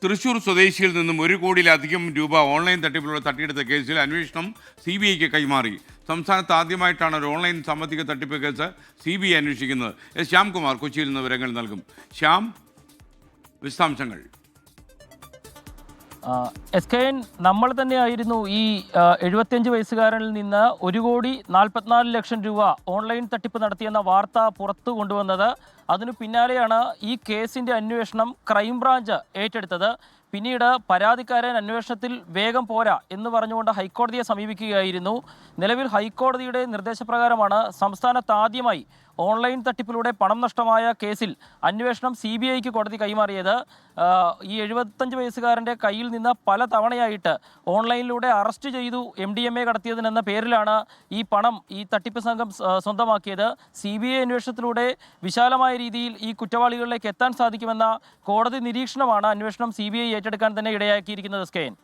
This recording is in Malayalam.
തൃശൂർ സ്വദേശിയിൽ നിന്നും 1 കോടിയിലധികം രൂപ ഓൺലൈൻ തട്ടിപ്പിലൂടെ തട്ടിയെടുത്ത കേസിൽ അന്വേഷണം CBIക്ക് കൈമാറി. സംസ്ഥാനത്ത് ആദ്യമായിട്ടാണ് ഒരു ഓൺലൈൻ സാമ്പത്തിക തട്ടിപ്പ് കേസ് CBI അന്വേഷിക്കുന്നത്. ശ്യാംകുമാർ കൊച്ചിയിൽ നിന്ന് വിവരങ്ങൾ നൽകും. ശ്യാം, വിശദാംശങ്ങൾ. SKN നമ്മൾ തന്നെയായിരുന്നു ഈ 75 വയസ്സുകാരനിൽ നിന്ന് 1,44,00,000 രൂപ ഓൺലൈൻ തട്ടിപ്പ് നടത്തിയെന്ന വാർത്ത പുറത്തു കൊണ്ടുവന്നത്. അതിനു പിന്നാലെയാണ് ഈ കേസിൻ്റെ അന്വേഷണം ക്രൈംബ്രാഞ്ച് ഏറ്റെടുത്തത്. പിന്നീട് പരാതിക്കാരൻ അന്വേഷണത്തിൽ വേഗം പോരാ എന്ന് പറഞ്ഞുകൊണ്ട് ഹൈക്കോടതിയെ സമീപിക്കുകയായിരുന്നു. നിലവിൽ ഹൈക്കോടതിയുടെ നിർദ്ദേശപ്രകാരമാണ് സംസ്ഥാനത്ത് ആദ്യമായി ഓൺലൈൻ തട്ടിപ്പിലൂടെ പണം നഷ്ടമായ കേസിൽ അന്വേഷണം CBIക്ക് കോടതി കൈമാറിയത്. ഈ 75 വയസ്സുകാരൻ്റെ കയ്യിൽ നിന്ന് പല തവണയായിട്ട് ഓൺലൈനിലൂടെ അറസ്റ്റ് ചെയ്തു MDMA കടത്തിയതിനെന്ന പേരിലാണ് ഈ പണം ഈ തട്ടിപ്പ് സംഘം സ്വന്തമാക്കിയത്. CBI അന്വേഷണത്തിലൂടെ വിശാലമായ രീതിയിൽ ഈ കുറ്റവാളികളിലേക്ക് എത്താൻ സാധിക്കുമെന്ന കോടതി നിരീക്ഷണമാണ് അന്വേഷണം CBI ഏറ്റെടുക്കാൻ തന്നെ ഇടയാക്കിയിരിക്കുന്നത്. SKN